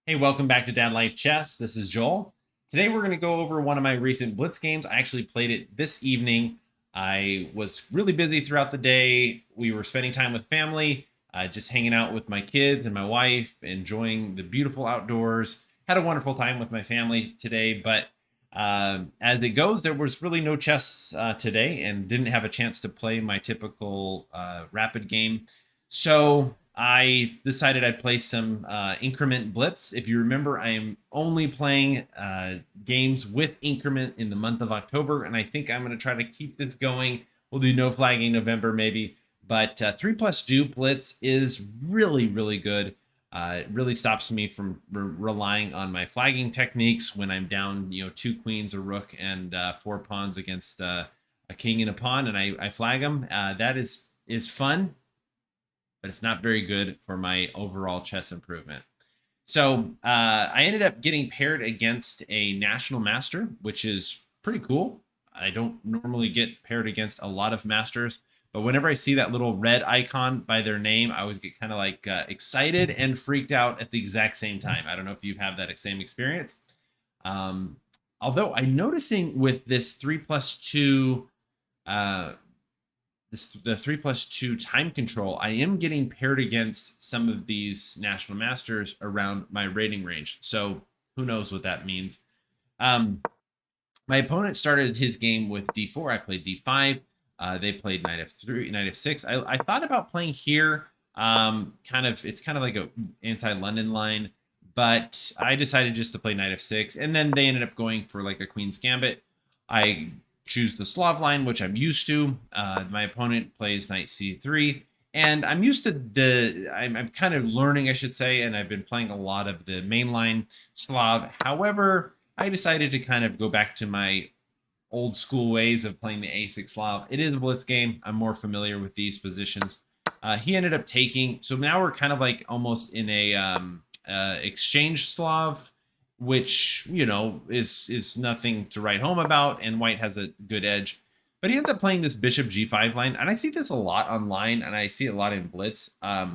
Hey, welcome back to Dad Life Chess. This is Joel. Today we're going to go over one of my recent Blitz games. I actually played it this evening. I was really busy throughout the day. We were spending time with family, just hanging out with my kids and my wife, enjoying the beautiful outdoors. Had a wonderful time with my family today, but as it goes, there was really no chess today and didn't have a chance to play my typical rapid game. So I decided I'd play some Increment Blitz. If you remember, I am only playing games with Increment in the month of October, and I think I'm going to try to keep this going. We'll do no flagging November maybe, but 3+ dupe Blitz is really, really good. It really stops me from relying on my flagging techniques when I'm down, 2 queens, a rook, and 4 pawns against a king and a pawn, and I flag them. That is fun, but it's not very good for my overall chess improvement. So I ended up getting paired against a national master, which is pretty cool. I don't normally get paired against a lot of masters, but whenever I see that little red icon by their name, I always get kind of like excited and freaked out at the exact same time. I don't know if you've had that same experience. Um, Although I'm noticing with this 3+2 the 3+2 time control, I am getting paired against some of these national masters around my rating range. So who knows what that means. Um, my opponent started his game with d4. I played d5. They played knight f3, knight f6. I thought about playing here. It's kind of like a anti-London line, but I decided just to play knight f6, and then they ended up going for like a queen's gambit. I choose the Slav line, which I'm used to. My opponent plays knight c3, and I'm used to I'm kind of learning, I should say, and I've been playing a lot of the mainline Slav. However, I decided to kind of go back to my old school ways of playing the A6 Slav. It is a blitz game. I'm more familiar with these positions. He ended up taking, so now we're kind of like almost in a exchange Slav, which is nothing to write home about, and white has a good edge. But he ends up playing this bishop g5 line, and I see this a lot online, and I see it a lot in blitz. I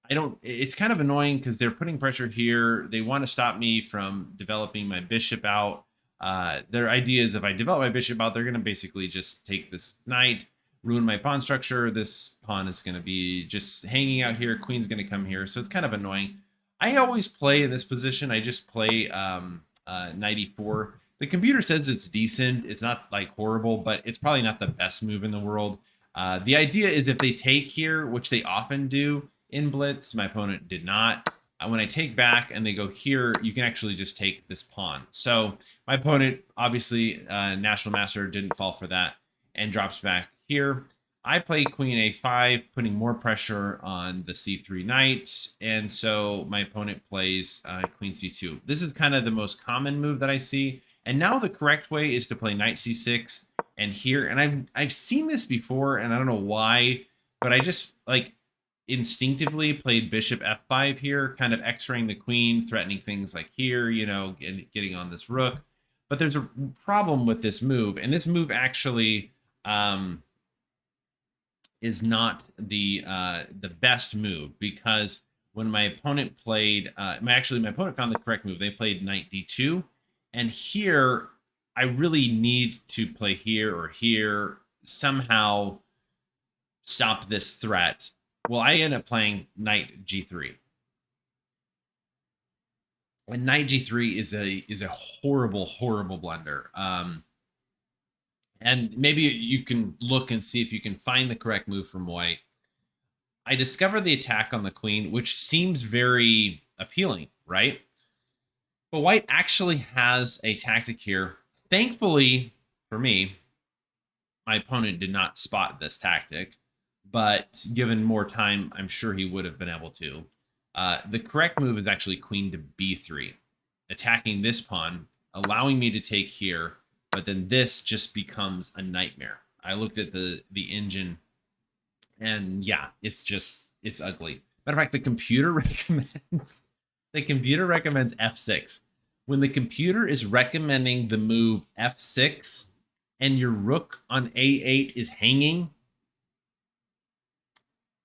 don't, it's kind of annoying because they're putting pressure here. They want to stop me from developing my bishop out. Their idea is if I develop my bishop out, they're going to basically just take this knight, ruin my pawn structure. This pawn is going to be just hanging out here. Queen's going to come here. So it's kind of annoying. I always play in this position. I just play knight e4. The computer says it's decent. It's not like horrible, but it's probably not the best move in the world. The idea is if they take here, which they often do in blitz, my opponent did not. When I take back and they go here, you can actually just take this pawn. So my opponent, obviously, National Master, didn't fall for that and drops back here. I play queen a5, putting more pressure on the c3 knight, and so my opponent plays queen c2. This is kind of the most common move that I see, and now the correct way is to play knight c6 and here, and I've seen this before, and I don't know why, but I just like instinctively played bishop f5 here, kind of x-raying the queen, threatening things like here, getting on this rook. But there's a problem with this move, and this move actually is not the best move, because when my opponent played, my opponent found the correct move. They played knight d2, and here I really need to play here or here, somehow stop this threat. Well, I end up playing knight g3. And knight g3 is a horrible, horrible blunder. And maybe you can look and see if you can find the correct move from white. I discover the attack on the queen, which seems very appealing, right? But white actually has a tactic here. Thankfully for me, my opponent did not spot this tactic, but given more time, I'm sure he would have been able to. The correct move is actually queen to b3, attacking this pawn, allowing me to take here, but then this just becomes a nightmare. I looked at the engine, and yeah, it's ugly. Matter of fact, the computer recommends f6. When the computer is recommending the move f6 and your rook on a8 is hanging,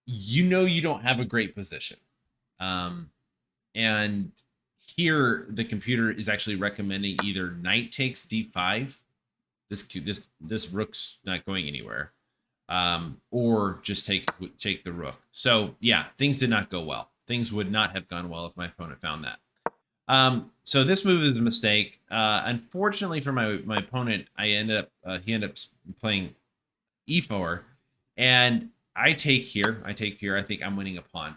you don't have a great position. And here the computer is actually recommending either knight takes d5. This rook's not going anywhere, or just take the rook. So yeah, things did not go well. Things would not have gone well if my opponent found that. So this move is a mistake. Unfortunately for my opponent, he ended up playing e4, and I take here. I think I'm winning a pawn.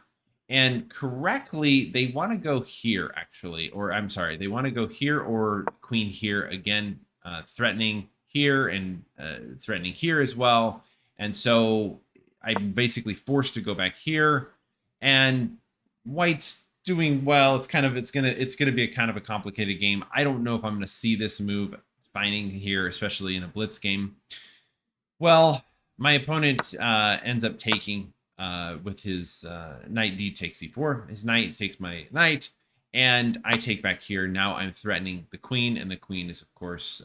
And correctly, they want to go here, actually. Or I'm sorry, they want to go here or queen here. Again, threatening here and threatening here as well. And so I'm basically forced to go back here. And white's doing well. It's gonna be a kind of a complicated game. I don't know if I'm gonna see this move finding here, especially in a blitz game. Well, my opponent ends up taking with his knight d takes e4. His knight takes my knight, and I take back here. Now I'm threatening the queen, and the queen is, of course,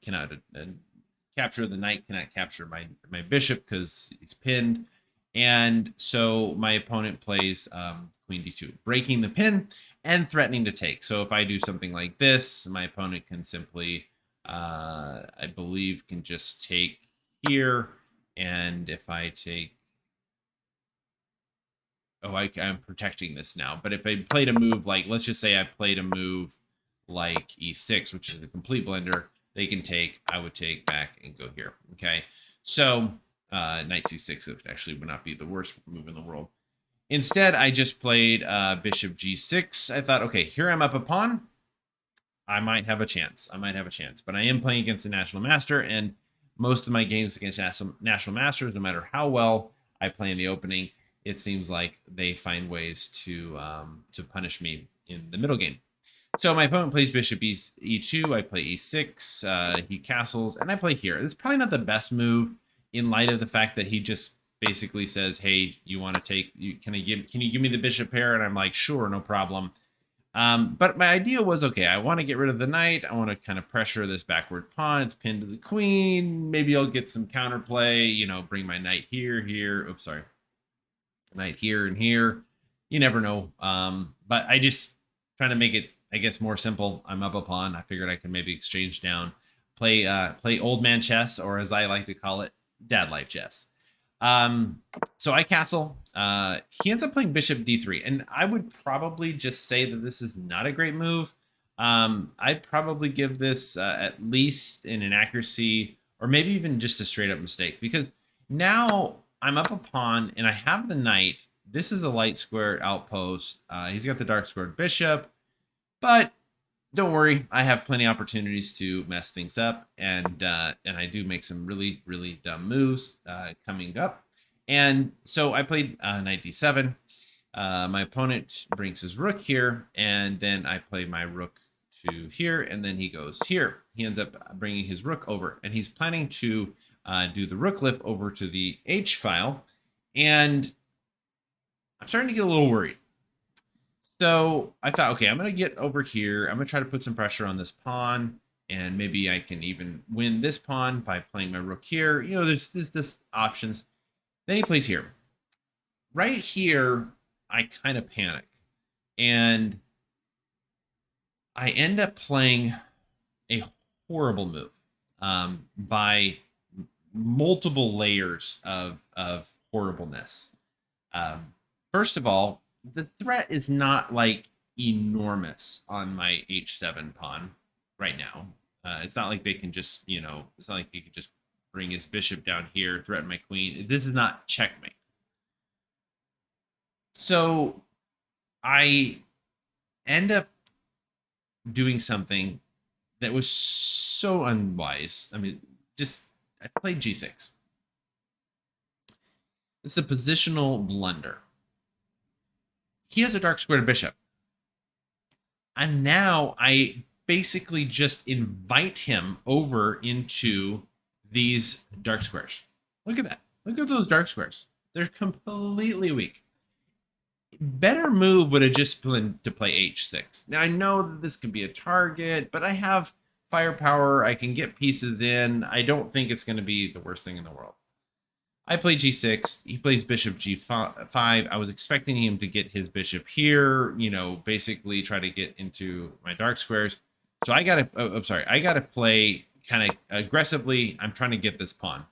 cannot capture. The knight cannot capture my bishop because he's pinned. And so my opponent plays queen d2, breaking the pin and threatening to take. So if I do something like this, my opponent can simply, I believe, can just take here. And if I take, I'm protecting this now. But if I played a move like, let's just say I played a move like e6, which is a complete blender, they can take, I would take back and go here. Okay, so knight c6 actually would not be the worst move in the world. Instead, I just played bishop g6. I thought, okay, here I'm up a pawn. I might have a chance. But I am playing against a national master, and most of my games against national masters, no matter how well I play in the opening, it seems like they find ways to punish me in the middle game. So my opponent plays bishop e2. I play e6. He castles, and I play here. It's probably not the best move in light of the fact that he just basically says, "Hey, you want to take? Can you give me the bishop pair?" And I'm like, "Sure, no problem." But my idea was, okay, I want to get rid of the knight. I want to kind of pressure this backward pawn. It's pinned to the queen. Maybe I'll get some counterplay, bring my knight here. Oops, sorry. Knight here and here. You never know. But I just trying to make it, I guess, more simple. I'm up a pawn. I figured I could maybe exchange down, play old man chess, or as I like to call it, dad life chess. So I castle. He ends up playing bishop d3, and I would probably just say that this is not a great move. I'd probably give this at least an inaccuracy, or maybe even just a straight up mistake, because now I'm up a pawn and I have the knight. This is a light squared outpost. He's got the dark squared bishop, but don't worry, I have plenty of opportunities to mess things up, and I do make some really, really dumb moves coming up. And so I played knight d7. My opponent brings his rook here, and then I play my rook to here, and then he goes here. He ends up bringing his rook over, and he's planning to do the rook lift over to the h file, and I'm starting to get a little worried. So I thought, okay, I'm going to get over here. I'm going to try to put some pressure on this pawn, and maybe I can even win this pawn by playing my rook here. There's this options. Then he plays here. Right here, I kind of panic, and I end up playing a horrible move by multiple layers of horribleness. First of all, the threat is not like enormous on my h7 pawn right now. It's not like they can just, it's not like he can just bring his bishop down here, threaten my queen. This is not checkmate. So I end up doing something that was so unwise. I mean, I played g6. It's a positional blunder. He has a dark squared bishop. And now I basically just invite him over into these dark squares. Look at that. Look at those dark squares. They're completely weak. Better move would have just been to play h6. Now, I know that this could be a target, but I have firepower. I can get pieces in. I don't think it's going to be the worst thing in the world. I play g6. He plays bishop g5. I was expecting him to get his bishop here, you know, basically try to get into my dark squares. So I gotta, I'm sorry, I gotta play kind of aggressively. I'm trying to get this pawn.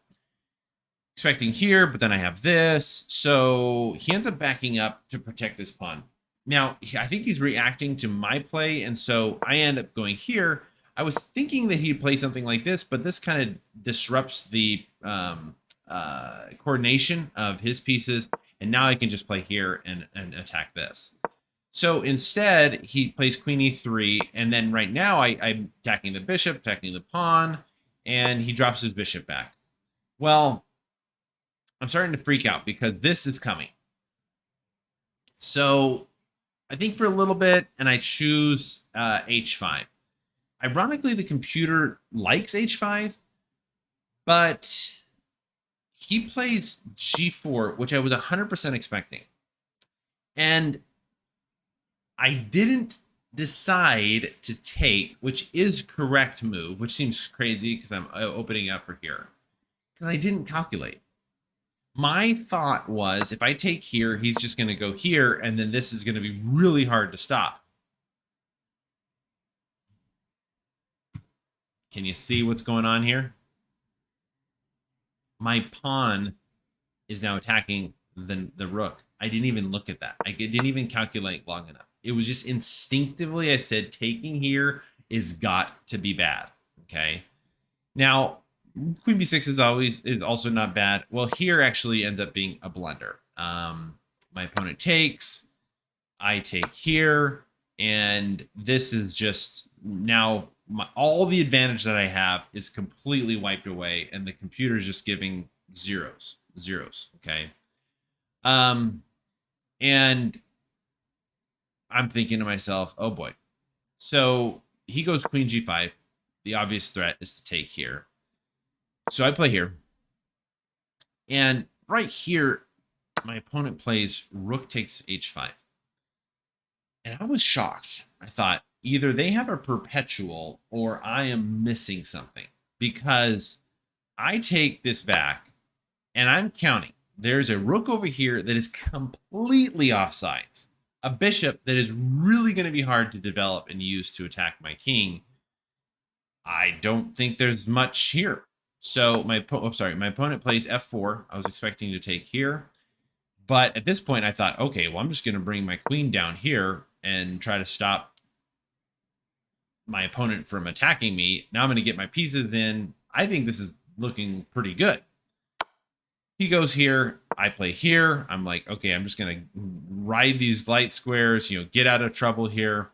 Expecting here, but then I have this. So he ends up backing up to protect this pawn. Now, I think he's reacting to my play, and so I end up going here. I was thinking that he'd play something like this, but this kind of disrupts the coordination of his pieces, and now I can just play here and attack this. So instead, he plays queen e3, and then right now I'm attacking the bishop, attacking the pawn, and he drops his bishop back. Well, I'm starting to freak out because this is coming. So I think for a little bit, and I choose h5. Ironically, the computer likes h5, but he plays g4, which I was 100% expecting. And I didn't decide to take, which is correct move, which seems crazy because I'm opening up for here, because I didn't calculate. My thought was if I take here, he's just going to go here, and then this is going to be really hard to stop. Can you see what's going on here? My pawn is now attacking the rook. I didn't even look at that. I didn't even calculate long enough. It was just instinctively I said taking here is got to be bad. Okay. Now, queen b6 is also not bad. Well, here actually ends up being a blunder. My opponent takes, I take here, and this is just now all the advantage that I have is completely wiped away, and the computer is just giving zeros. Okay. And I'm thinking to myself, oh boy. So he goes queen g5. The obvious threat is to take here. So I play here. And right here, my opponent plays rook takes h5. And I was shocked. I thought either they have a perpetual or I am missing something, because I take this back and I'm counting. There's a rook over here that is completely offsides. A bishop that is really going to be hard to develop and use to attack my king. I don't think there's much here. So my opponent plays f4. I was expecting to take here. But at this point, I thought, okay, well, I'm just going to bring my queen down here and try to stop my opponent from attacking me. Now I'm going to get my pieces in. I think this is looking pretty good. He goes here. I play here. I'm like, okay, I'm just going to ride these light squares, you know, get out of trouble here.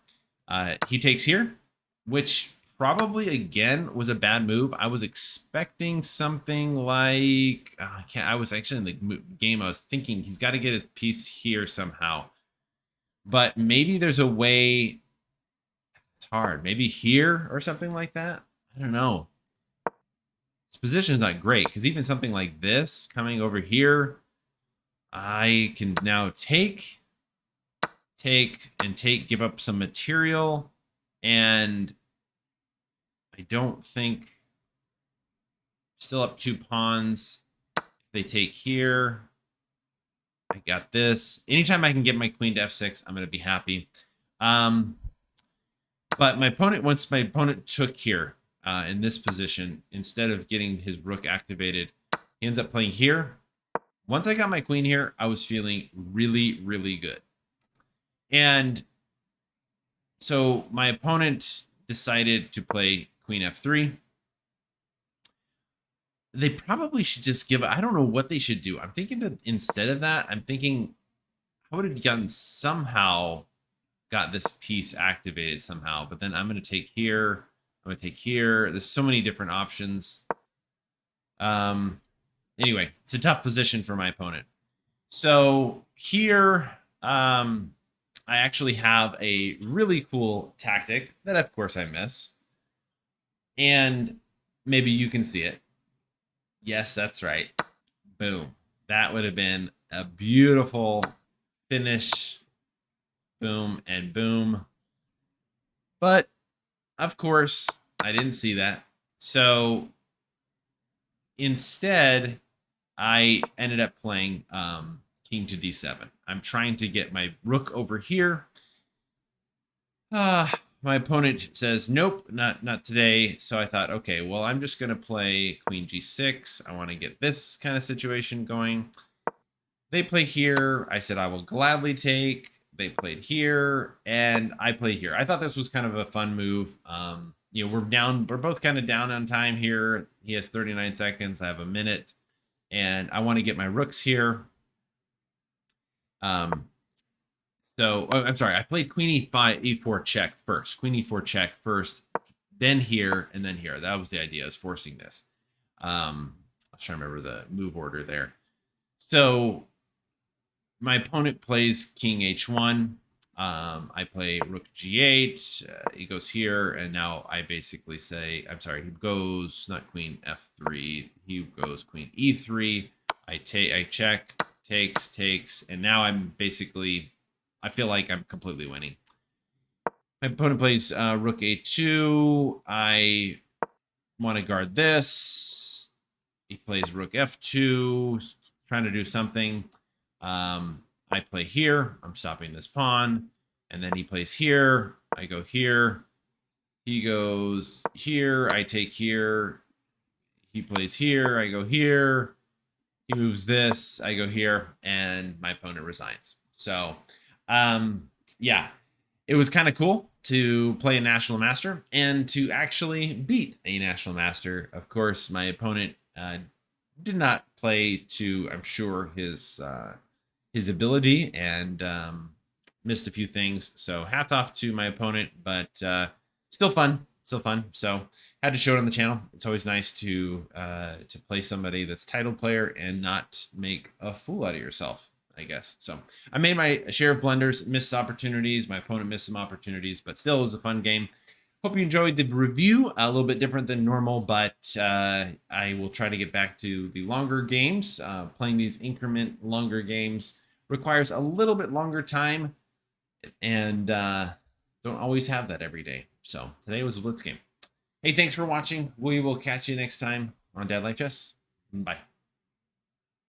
He takes here, which probably, again, was a bad move. I was expecting something like, I was actually in the game. I was thinking he's got to get his piece here somehow. But maybe there's a way. It's hard. Maybe here or something like that. I don't know. This position is not great, because even something like this coming over here, I can now take, give up some material, and I don't think, still up 2 pawns. If they take here, I got this. Anytime I can get my queen to f6, I'm going to be happy. But my opponent, once my opponent took here in this position, instead of getting his rook activated, he ends up playing here. Once I got my queen here, I was feeling really, really good. And so my opponent decided to play queen f3. They probably should just give, I don't know what they should do. I'm thinking that instead of that, I'm thinking I would have gotten somehow got this piece activated somehow, but then I'm going to take here. I'm going to take here. There's so many different options. Anyway, it's a tough position for my opponent. So here, I actually have a really cool tactic that, of course, I miss. And maybe you can see it. Yes, that's right. Boom. That would have been a beautiful finish. Boom and boom. But, of course, I didn't see that. So instead, I ended up playing king to d7. I'm trying to get my rook over here. My opponent says, nope, not today. So I thought, okay, well, I'm just going to play queen g6. I want to get this kind of situation going. They play here. I said, I will gladly take. They played here, and I play here. I thought this was kind of a fun move. We're both kind of down on time here. He has 39 seconds. I have a minute, and I want to get my rooks here. I'm sorry. I played queen e5, e4 check first. Queen e4 check first, then here, and then here. That was the idea. I was forcing this. I was trying to remember the move order there. So my opponent plays king h1. I play rook g8. He goes here, and now I basically say, I'm sorry, he goes not queen f3. He goes queen e3. I check, takes, and now I'm basically, I feel like I'm completely winning. My opponent plays rook a2. I want to guard this. He plays rook f2, trying to do something. I play here. I'm stopping this pawn. And then he plays here. I go here. He goes here. I take here. He plays here. I go here. He moves this. I go here. And my opponent resigns. So, yeah, it was kind of cool to play a National Master and to actually beat a National Master. Of course, my opponent did not play to, I'm sure, his ability and missed a few things. So hats off to my opponent, but still fun. So had to show it on the channel. It's always nice to play somebody that's title player and not make a fool out of yourself, I guess. So I made my share of blunders, missed opportunities. My opponent missed some opportunities, but still it was a fun game. Hope you enjoyed the review. A little bit different than normal, but I will try to get back to the longer games. Playing these increment longer games requires a little bit longer time, and don't always have that every day. So today was a Blitz game. Hey, thanks for watching. We will catch you next time on Dad Life Chess. Bye.